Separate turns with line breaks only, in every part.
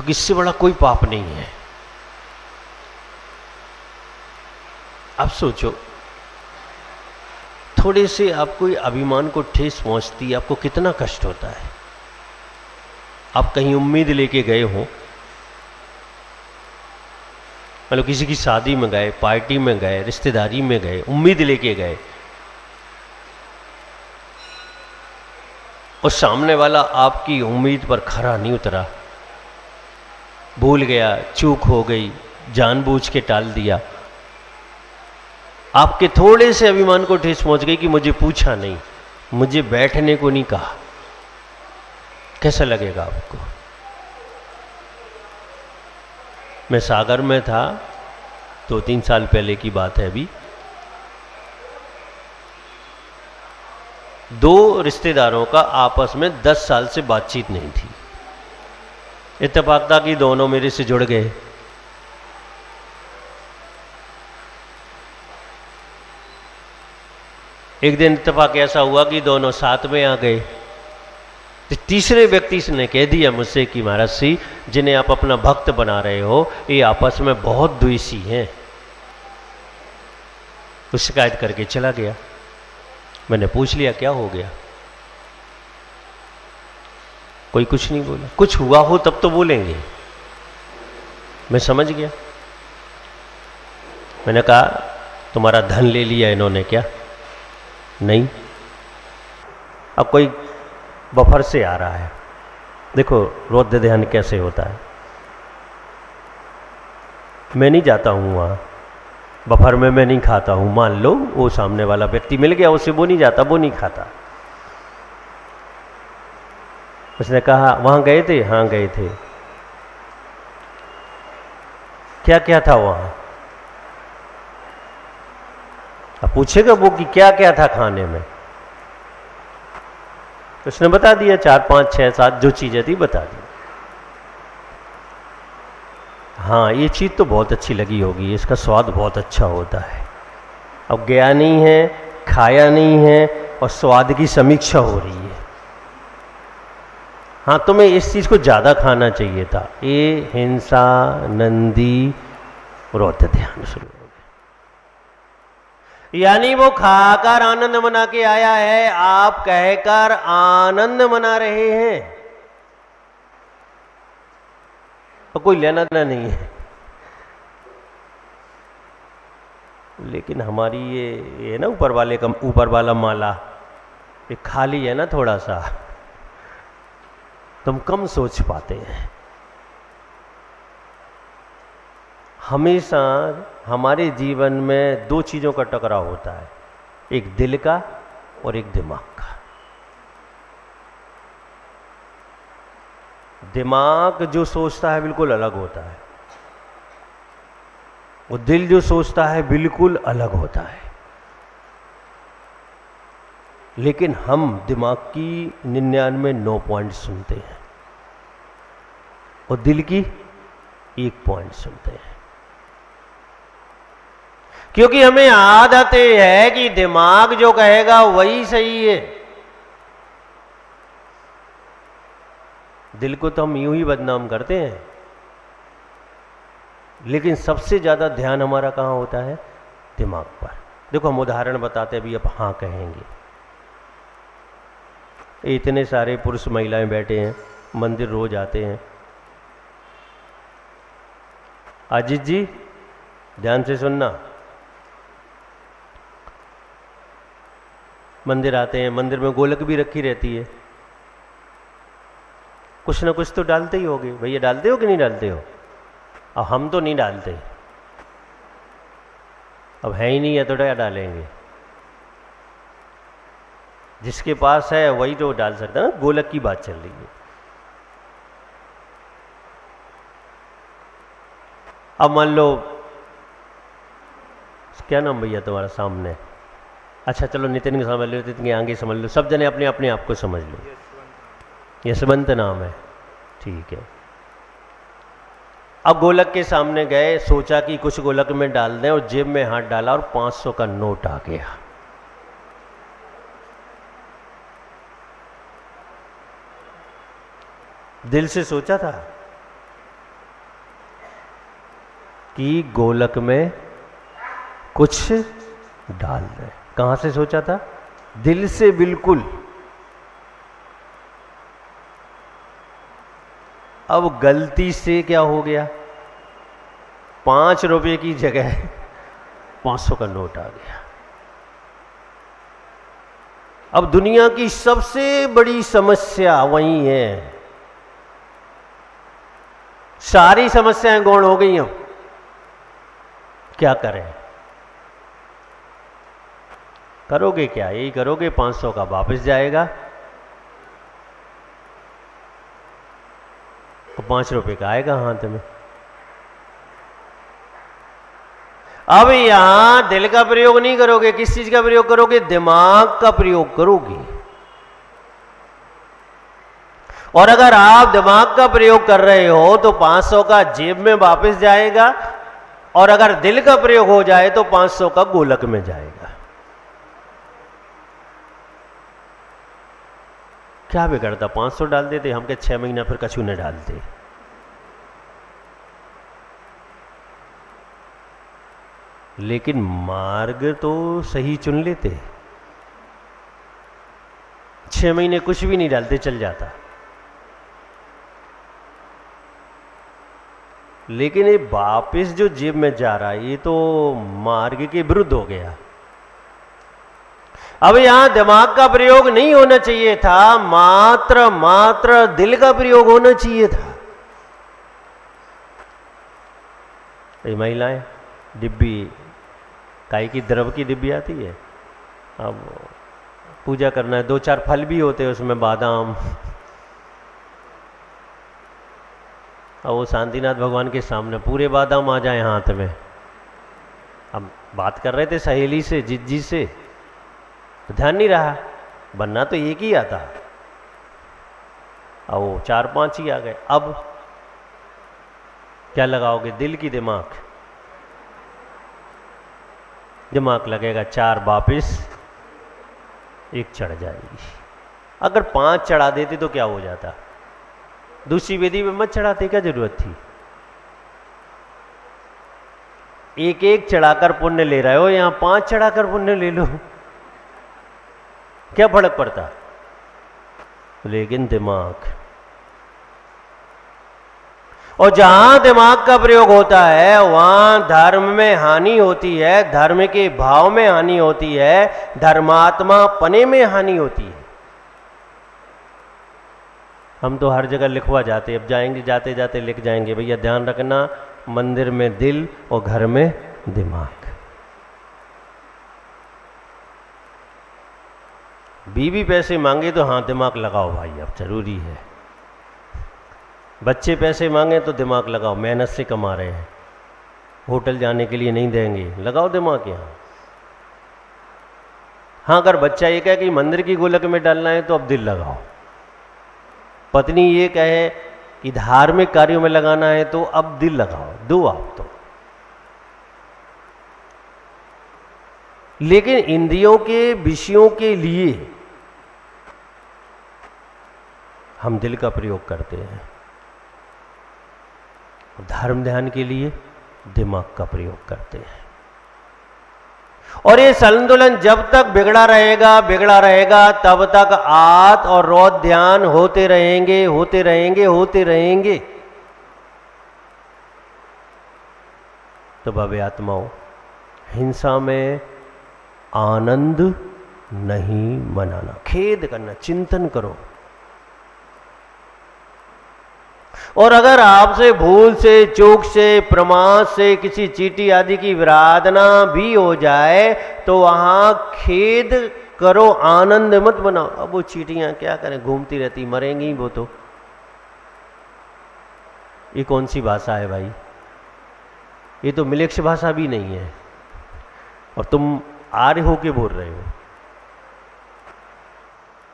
क्योंकि इससे बड़ा कोई पाप नहीं है। अब सोचो, थोड़े से आपको अभिमान को ठेस पहुंचती है, आपको कितना कष्ट होता है। आप कहीं उम्मीद लेके गए हो, मतलब किसी की शादी में गए, पार्टी में गए, रिश्तेदारी में गए, उम्मीद लेके गए, और सामने वाला आपकी उम्मीद पर खरा नहीं उतरा, भूल गया, चूक हो गई, जानबूझ के टाल दिया, आपके थोड़े से अभिमान को ठेस पहुंच गई कि मुझे पूछा नहीं, मुझे बैठने को नहीं कहा, कैसा लगेगा आपको? मैं सागर में था, 2-3 साल पहले की बात है अभी। 2 रिश्तेदारों का आपस में 10 साल से बातचीत नहीं थी। इत्तेफाक था कि दोनों मेरे से जुड़ गए। एक दिन इत्तेफाक ऐसा हुआ कि दोनों साथ में आ गए। तो तीसरे व्यक्ति ने कह दिया मुझसे कि महाराज जी, जिन्हें आप अपना भक्त बना रहे हो, ये आपस में बहुत द्वेषी हैं। वो शिकायत करके चला गया। मैंने पूछ लिया क्या हो गया? कोई कुछ नहीं बोला। कुछ हुआ हो तब तो बोलेंगे। मैं समझ गया। मैंने कहा तुम्हारा धन ले लिया इन्होंने क्या? नहीं। अब कोई बफर से आ रहा है, देखो रौद्र ध्यान कैसे होता है। मैं नहीं जाता हूं वहां बफर में, मैं नहीं खाता हूं। मान लो वो सामने वाला व्यक्ति मिल गया, उसे वो नहीं जाता, वो नहीं खाता। उसने कहा वहां गए थे? हाँ गए थे। क्या क्या था वहां? अब पूछेगा वो कि क्या क्या था खाने में। उसने बता दिया 4, 5, 6, 7 जो चीजें थी बता दी। हाँ ये चीज तो बहुत अच्छी लगी होगी, इसका स्वाद बहुत अच्छा होता है। अब गया नहीं है, खाया नहीं है, और स्वाद की समीक्षा हो रही है। हाँ तुम्हें इस चीज को ज्यादा खाना चाहिए था। ये हिंसा, नंदी, रौद्र ध्यान शुरू हो गया। यानी वो खाकर आनंद मना के आया है, आप कहकर आनंद मना रहे हैं, तो कोई लेना देना नहीं है। लेकिन हमारी ये ना ऊपर वाले का, ऊपर वाला माला ये खाली है ना थोड़ा सा, तुम कम सोच पाते हैं। हमेशा हमारे जीवन में 2 चीजों का टकराव होता है, एक दिल का और एक दिमाग का। दिमाग जो सोचता है बिल्कुल अलग होता है, वो दिल जो सोचता है बिल्कुल अलग होता है। लेकिन हम दिमाग की 99 पॉइंट सुनते हैं और दिल की 1 पॉइंट सुनते हैं, क्योंकि हमें आदत है कि दिमाग जो कहेगा वही सही है। दिल को तो हम यूं ही बदनाम करते हैं, लेकिन सबसे ज्यादा ध्यान हमारा कहाँ होता है? दिमाग पर। देखो हम उदाहरण बताते हैं, अभी आप हाँ कहेंगे। इतने सारे पुरुष महिलाएं बैठे हैं, मंदिर रोज आते हैं। अजीत जी ध्यान से सुनना, मंदिर आते हैं, मंदिर में गोलक भी रखी रहती है, कुछ ना कुछ तो डालते ही होगे। भैया डालते हो कि नहीं डालते हो? अब हम तो नहीं डालते, अब है ही नहीं है तो क्या डालेंगे? जिसके पास है वही तो डाल सकता है ना। गोलक की बात चल रही है। अब मान लो, क्या नाम भैया तुम्हारा सामने? अच्छा चलो नितिन को समझ लो, नितिन के आगे समझ लो, सब जने अपने अपने आप को समझ लो। यशवंत नाम है, ठीक है। अब गोलक के सामने गए, सोचा कि कुछ गोलक में डाल दें, और जेब में हाथ डाला और 500 का नोट आ गया। दिल से सोचा था कि गोलक में कुछ डाल रहे। कहां से सोचा था? दिल से बिल्कुल। अब गलती से क्या हो गया, 5 रुपए की जगह 500 का नोट आ गया। अब दुनिया की सबसे बड़ी समस्या वही है। सारी समस्याएं गौण हो गई। अब क्या करें? करोगे क्या? यही करोगे, 500 का वापस जाएगा और 5 रुपए का आएगा हाथ में। अब यहां दिल का प्रयोग नहीं करोगे, किस चीज का प्रयोग करोगे? दिमाग का प्रयोग करोगे। और अगर आप दिमाग का प्रयोग कर रहे हो तो 500 का जेब में वापस जाएगा, और अगर दिल का प्रयोग हो जाए तो 500 का गोलक में जाएगा। क्या बिगड़ता? 500 डाल देते हम, के 6 महीना फिर कछु न डालते। लेकिन मार्ग तो सही चुन लेते, 6 महीने कुछ भी नहीं डालते, चल जाता। लेकिन ये वापिस जो जेब में जा रहा है, ये तो मार्ग के विरुद्ध हो गया। अब यहां दिमाग का प्रयोग नहीं होना चाहिए था, मात्र दिल का प्रयोग होना चाहिए था। ये महिलाएं डिब्बी, काई की द्रव की डिब्बी आती है, अब पूजा करना है, 2-4 फल भी होते हैं उसमें, बादाम। और वो शांतिनाथ भगवान के सामने पूरे बादाम आ जाए हाथ में। अब बात कर रहे थे सहेली से, जिज्जी से, तो ध्यान नहीं रहा, बनना तो एक ही आता, और वो 4-5 ही आ गए। अब क्या लगाओगे? दिल की दिमाग? दिमाग लगेगा 4 वापिस, 1 चढ़ जाएगी। अगर 5 चढ़ा देते तो क्या हो जाता? दूसरी वेदी में मत चढ़ाते, क्या जरूरत थी? 1-1 चढ़ाकर पुण्य ले रहे हो, यहां 5 चढ़ाकर पुण्य ले लो, क्या फर्क पड़ता? लेकिन दिमाग, और जहां दिमाग का प्रयोग होता है वहां धर्म में हानि होती है, धर्म के भाव में हानि होती है, धर्मात्मा पने में हानि होती है। हम तो हर जगह लिखवा जाते, अब जाएंगे, जाते जाते लिख जाएंगे, भैया ध्यान रखना, मंदिर में दिल और घर में दिमाग। बीवी पैसे मांगे तो हाँ दिमाग लगाओ भाई, अब जरूरी है। बच्चे पैसे मांगे तो दिमाग लगाओ, मेहनत से कमा रहे हैं, होटल जाने के लिए नहीं देंगे, लगाओ दिमाग यहाँ। हाँ, अगर बच्चा ये कहे कि मंदिर की गोलक में डालना है तो अब दिल लगाओ। पत्नी ये कहे कि धार्मिक कार्यों में लगाना है तो अब दिल लगाओ, दो आप तो। लेकिन इंद्रियों के विषयों के लिए हम दिल का प्रयोग करते हैं, धर्म ध्यान के लिए दिमाग का प्रयोग करते हैं। और ये संतुलन जब तक बिगड़ा रहेगा तब तक आत और रोध ध्यान होते रहेंगे। तो भव्य आत्माओं, हिंसा में आनंद नहीं मनाना, खेद करना, चिंतन करो। और अगर आपसे भूल से, चूक से, प्रमाद से किसी चींटी आदि की विराधना भी हो जाए तो वहां खेद करो, आनंद मत बनाओ। अब वो चींटियां क्या करें, घूमती रहती, मरेंगी वो तो। ये कौन सी भाषा है भाई? ये तो मिलेक्ष भाषा भी नहीं है, और तुम आर्य होके बोल रहे हो।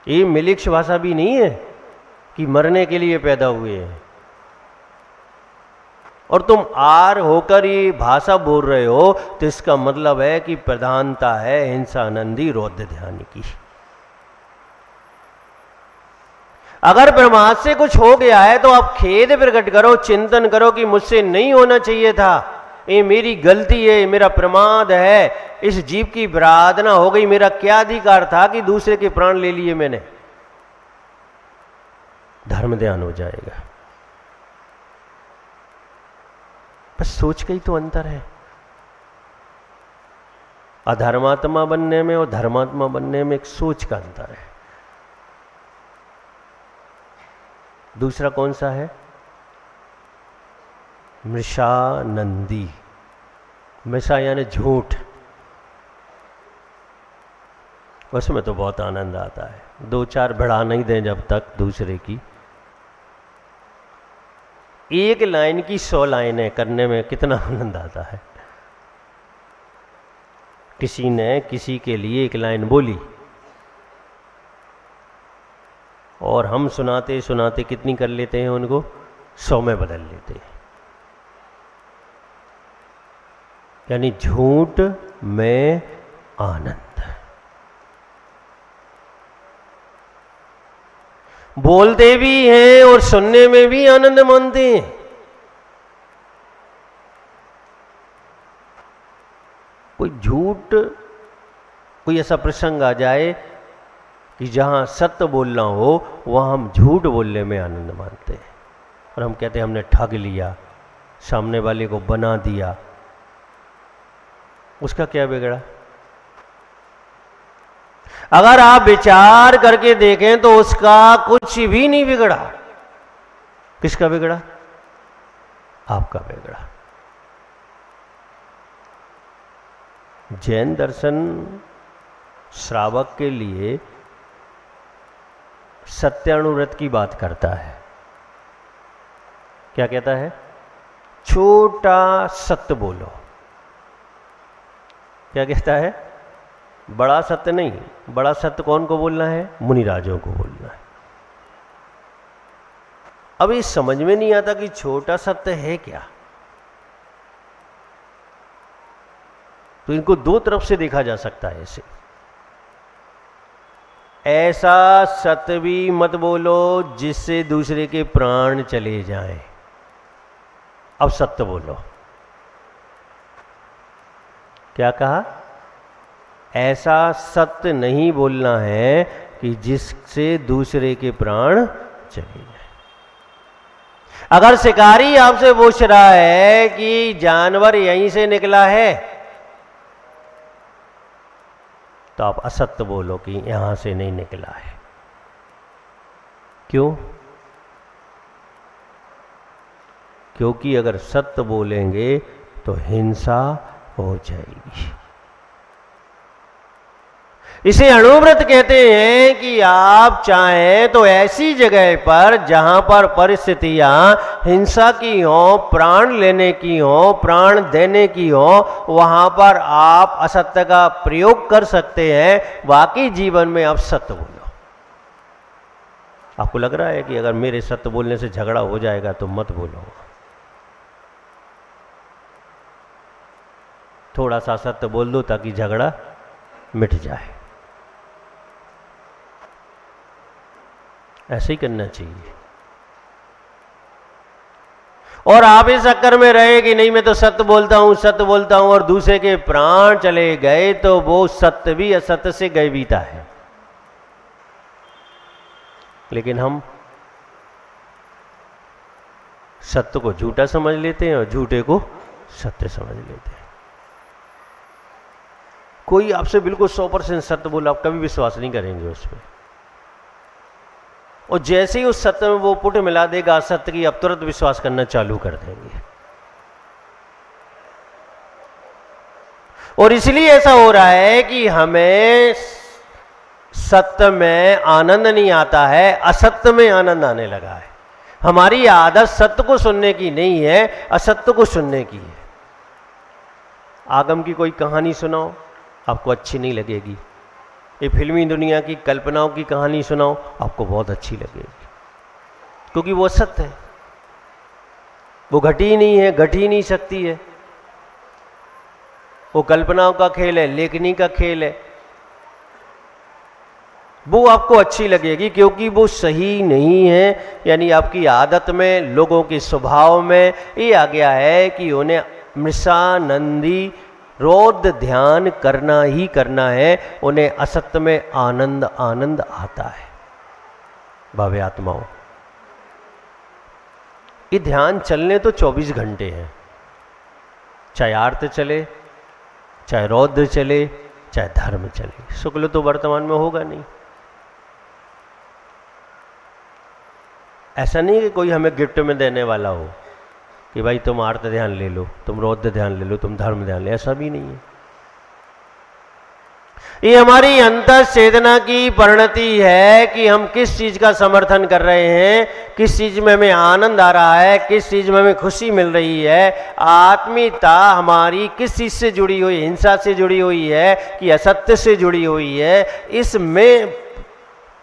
ये मिलेक्ष भाषा भी नहीं है कि मरने के लिए पैदा हुए हैं, और तुम आर होकर ये भाषा बोल रहे हो, तो इसका मतलब है कि प्रधानता है हिंसानंदी रौद्र ध्यान की। अगर प्रमाद से कुछ हो गया है तो आप खेद प्रकट करो, चिंतन करो कि मुझसे नहीं होना चाहिए था, ये मेरी गलती है, मेरा प्रमाद है, इस जीव की विराधना हो गई, मेरा क्या अधिकार था कि दूसरे के प्राण ले लिए मैंने। धर्म ध्यान हो जाएगा। बस सोच का ही तो अंतर है। अधर्मात्मा बनने में और धर्मात्मा बनने में एक सोच का अंतर है। दूसरा कौन सा है? मृषानंदी। मृषा यानी झूठ। उसमें तो बहुत आनंद आता है। दो चार बढ़ा नहीं दें जब तक दूसरे की। एक लाइन की 100 लाइनें करने में कितना आनंद आता है। किसी ने किसी के लिए एक लाइन बोली और हम सुनाते सुनाते कितनी कर लेते हैं, उनको 100 में बदल लेते हैं। यानी झूठ में आनंद। बोलते भी हैं और सुनने में भी आनंद मानते हैं। कोई झूठ, कोई ऐसा प्रसंग आ जाए कि जहां सत्य बोलना हो वहां हम झूठ बोलने में आनंद मानते हैं और हम कहते हैं हमने ठग लिया, सामने वाले को बना दिया। उसका क्या बिगड़ा? अगर आप विचार करके देखें तो उसका कुछ भी नहीं बिगड़ा। किसका बिगड़ा? आपका बिगड़ा। जैन दर्शन श्रावक के लिए सत्यानुव्रत की बात करता है। क्या कहता है? छोटा सत्य बोलो। क्या कहता है? बड़ा सत्य नहीं। बड़ा सत्य कौन को बोलना है? मुनिराजों को बोलना है। अब ये समझ में नहीं आता कि छोटा सत्य है क्या। तो इनको दो तरफ से देखा जा सकता है। ऐसा सत्य भी मत बोलो जिससे दूसरे के प्राण चले जाएं। अब सत्य बोलो। क्या कहा? ऐसा सत्य नहीं बोलना है कि जिससे दूसरे के प्राण चले जाए। अगर शिकारी आपसे पूछ रहा है कि जानवर यहीं से निकला है, तो आप असत्य बोलो कि यहां से नहीं निकला है। क्यों? क्योंकि अगर सत्य बोलेंगे तो हिंसा हो जाएगी। इसे अणुव्रत कहते हैं कि आप चाहें तो ऐसी जगह पर जहां पर परिस्थितियां हिंसा की हो, प्राण लेने की हो, प्राण देने की हो, वहां पर आप असत्य का प्रयोग कर सकते हैं। बाकी जीवन में आप सत्य बोलो। आपको लग रहा है कि अगर मेरे सत्य बोलने से झगड़ा हो जाएगा तो मत बोलो। थोड़ा सा सत्य बोल दो ताकि झगड़ा मिट जाए। ऐसे ही करना चाहिए। और आप इस चक्कर में रहे कि नहीं मैं तो सत्य बोलता हूं और दूसरे के प्राण चले गए, तो वो सत्य भी असत्य से गए बीता है। लेकिन हम सत्य को झूठा समझ लेते हैं और झूठे को सत्य समझ लेते हैं। कोई आपसे बिल्कुल 100% सत्य बोला, आप कभी विश्वास नहीं करेंगे उस पर। और जैसे ही उस सत्य में वो पुट मिला देगा असत्य की, अब तुरंत विश्वास करना चालू कर देंगे। और इसलिए ऐसा हो रहा है कि हमें सत्य में आनंद नहीं आता है, असत्य में आनंद आने लगा है। हमारी आदत सत्य को सुनने की नहीं है, असत्य को सुनने की है। आगम की कोई कहानी सुनाओ, आपको अच्छी नहीं लगेगी। ये फिल्मी दुनिया की कल्पनाओं की कहानी सुनाओ, आपको बहुत अच्छी लगेगी, क्योंकि वो सत्य है। वो घटी नहीं है, घट ही नहीं सकती है। वो कल्पनाओं का खेल है, लेखनी का खेल है। वो आपको अच्छी लगेगी क्योंकि वो सही नहीं है। यानी आपकी आदत में, लोगों के स्वभाव में ये आ गया है कि उन्हें मृषानंदी रौद्र ध्यान करना ही करना है, उन्हें असत्य में आनंद आनंद आता है। भव्य आत्माओं, ये ध्यान चलने तो 24 घंटे हैं, चाहे आर्त चले, चाहे रौद्र चले, चाहे धर्म चले। शुक्ल तो वर्तमान में होगा नहीं। ऐसा नहीं कि कोई हमें गिफ्ट में देने वाला हो कि भाई तुम आर्त ध्यान ले लो, तुम रौद्र ध्यान ले लो, तुम धर्म ध्यान ले, ऐसा भी नहीं है। ये हमारी अंतर चेतना की परिणति है कि हम किस चीज का समर्थन कर रहे हैं, किस चीज में हमें आनंद आ रहा है, किस चीज में हमें खुशी मिल रही है। आत्मीयता हमारी किस चीज से जुड़ी हुई, हिंसा से जुड़ी हुई है कि असत्य से जुड़ी हुई है। इसमें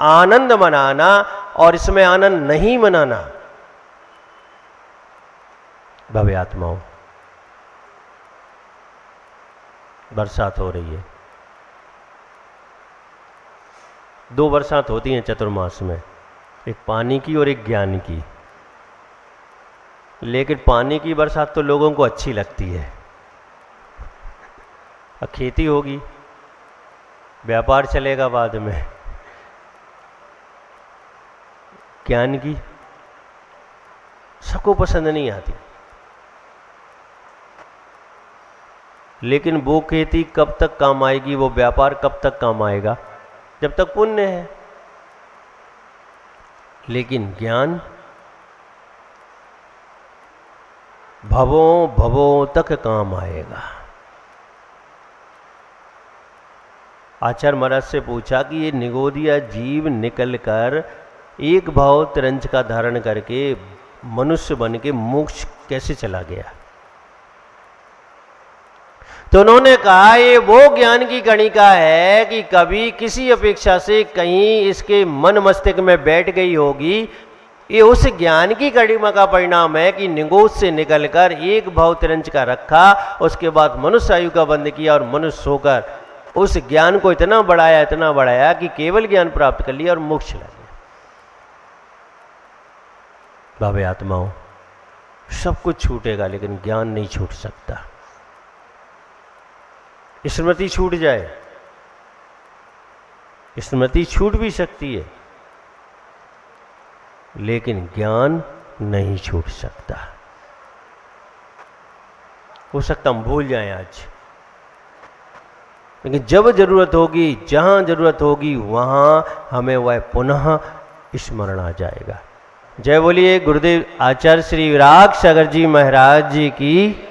आनंद मनाना और इसमें आनंद नहीं मनाना। भव्य आत्माओं, बरसात हो रही है, 2 बरसात होती हैं चतुर्मास में, एक पानी की और एक ज्ञान की। लेकिन पानी की बरसात तो लोगों को अच्छी लगती है, अब खेती होगी, व्यापार चलेगा बाद में। ज्ञान की सबको पसंद नहीं आती। लेकिन वो खेती कब तक काम आएगी, वो व्यापार कब तक काम आएगा, जब तक पुण्य है। लेकिन ज्ञान भवों भवों तक काम आएगा। आचार्य महाराज से पूछा कि ये निगोदिया जीव निकलकर एक भाव तिरंज का धारण करके मनुष्य बन के मोक्ष कैसे चला गया। तो उन्होंने कहा ये वो ज्ञान की कणिका है कि कभी किसी अपेक्षा से कहीं इसके मन मस्तिष्क में बैठ गई होगी। ये उस ज्ञान की कणिका का परिणाम है कि निगोद से निकलकर एक भाव तिरंज का रखा, उसके बाद मनुष्य आयु का बंद किया और मनुष्य होकर उस ज्ञान को इतना बढ़ाया कि केवल ज्ञान प्राप्त कर लिया और मोक्ष लग गया। भव्य आत्माओं, सब कुछ छूटेगा लेकिन ज्ञान नहीं छूट सकता। स्मृति छूट जाए, स्मृति छूट भी सकती है, लेकिन ज्ञान नहीं छूट सकता। हो सकता हम भूल जाएं आज, लेकिन जब जरूरत होगी, जहां जरूरत होगी, वहां हमें वह पुनः स्मरण आ जाएगा। जय बोलिए गुरुदेव आचार्य श्री विराग सागर जी महाराज जी की।